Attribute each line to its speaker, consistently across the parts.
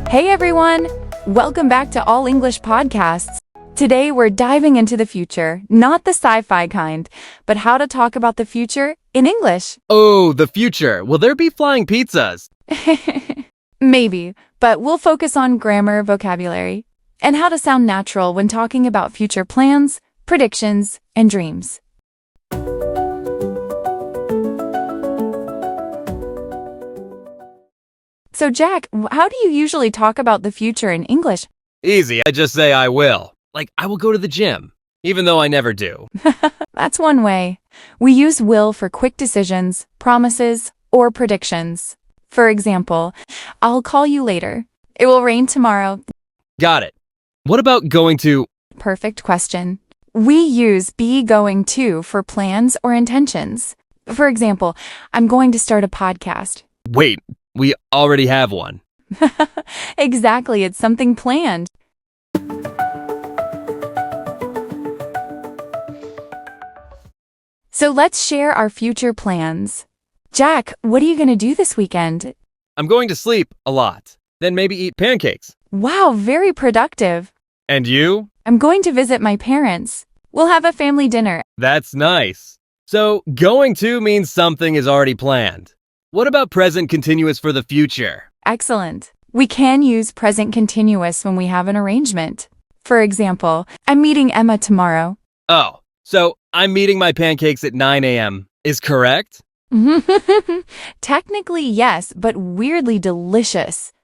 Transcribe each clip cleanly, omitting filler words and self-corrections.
Speaker 1: Hey everyone! Welcome back to All English Podcasts. Today we're diving into the future, not the sci-fi kind, but how to talk about the future in English.
Speaker 2: Oh, the future. Will there be flying pizzas?
Speaker 1: Maybe, but we'll focus on grammar, vocabulary, and how to sound natural when talking about future plans, predictions, and dreams. So Jack, how do you usually talk about the future in English?
Speaker 2: Easy. I just say I will. Like, I will go to the gym, even though I never do.
Speaker 1: That's one way. We use will for quick decisions, promises, or predictions. For example, I'll call you later. It will rain tomorrow.
Speaker 2: Got it. What about going to...
Speaker 1: Perfect question. We use be going to for plans or intentions. For example, I'm going to start a podcast.
Speaker 2: Wait, we already have one.
Speaker 1: Exactly, it's something planned. So let's share our future plans. Jack, what are you going to do this weekend?
Speaker 2: I'm going to sleep a lot, then maybe eat pancakes.
Speaker 1: Wow, very productive.
Speaker 2: And you?
Speaker 1: I'm going to visit my parents. We'll have a family dinner.
Speaker 2: That's nice. So, going to means something is already planned. What about present continuous for the future?
Speaker 1: Excellent. We can use present continuous when we have an arrangement. For example, I'm meeting Emma tomorrow.
Speaker 2: Oh, so I'm meeting my pancakes at 9 a.m. is correct?
Speaker 1: Technically, yes, but weirdly delicious.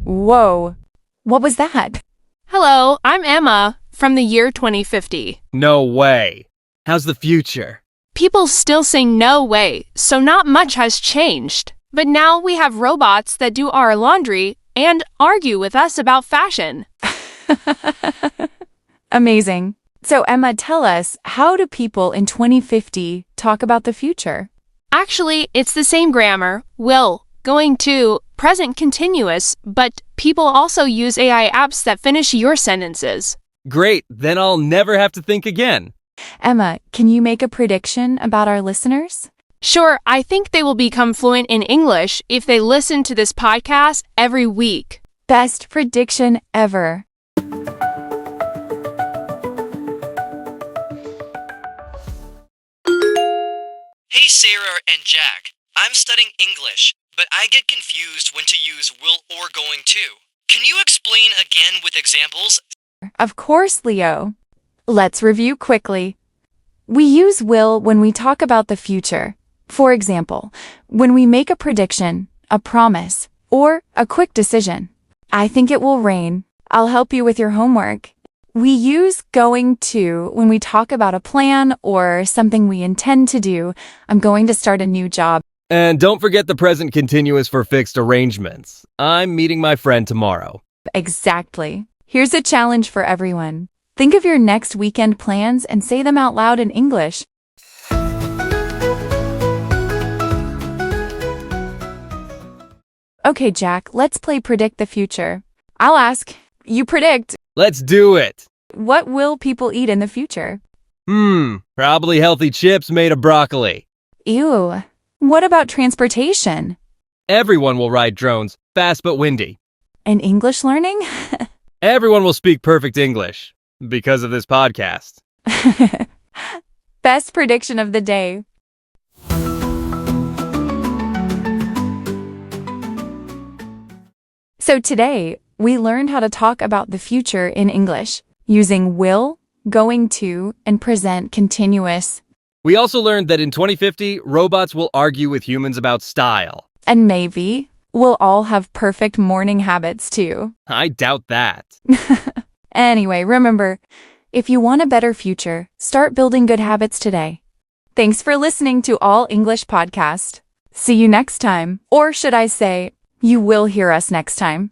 Speaker 1: Whoa, what was that?
Speaker 3: Hello, I'm Emma from the year 2050.
Speaker 2: No way. How's the future?
Speaker 3: People still say no way, so not much has changed. But now we have robots that do our laundry and argue with us about fashion.
Speaker 1: Amazing. So Emma, tell us, how do people in 2050 talk about the future?
Speaker 3: Actually, it's the same grammar, will, going to, present continuous, but people also use AI apps that finish your sentences.
Speaker 2: Great, then I'll never have to think again.
Speaker 1: Emma, can you make a prediction about our listeners?
Speaker 3: Sure, I think they will become fluent in English if they listen to this podcast every week.
Speaker 1: Best prediction ever.
Speaker 4: Hey Sarah and Jack, I'm studying English, but I get confused when to use will or going to. Can you explain again with examples?
Speaker 1: Of course, Leo. Let's review quickly. We use will when we talk about the future. For example, when we make a prediction, a promise, or a quick decision. I think it will rain. I'll help you with your homework. We use going to when we talk about a plan or something we intend to do. I'm going to start a new job.
Speaker 2: And don't forget the present continuous for fixed arrangements. I'm meeting my friend tomorrow.
Speaker 1: Exactly. Here's a challenge for everyone. Think of your next weekend plans and say them out loud in English. Okay, Jack, let's play Predict the Future. I'll ask, you predict.
Speaker 2: Let's do it.
Speaker 1: What will people eat in the future?
Speaker 2: Probably healthy chips made of broccoli.
Speaker 1: Ew. What about transportation?
Speaker 2: Everyone will ride drones, fast but windy.
Speaker 1: And English learning?
Speaker 2: Everyone will speak perfect English because of this podcast.
Speaker 1: Best prediction of the day. So today, we learned how to talk about the future in English using will, going to, and present continuous.
Speaker 2: We also learned that in 2050, robots will argue with humans about style.
Speaker 1: And maybe we'll all have perfect morning habits too.
Speaker 2: I doubt that.
Speaker 1: Anyway, remember, if you want a better future, start building good habits today. Thanks for listening to All English Podcast. See you next time. Or should I say, you will hear us next time.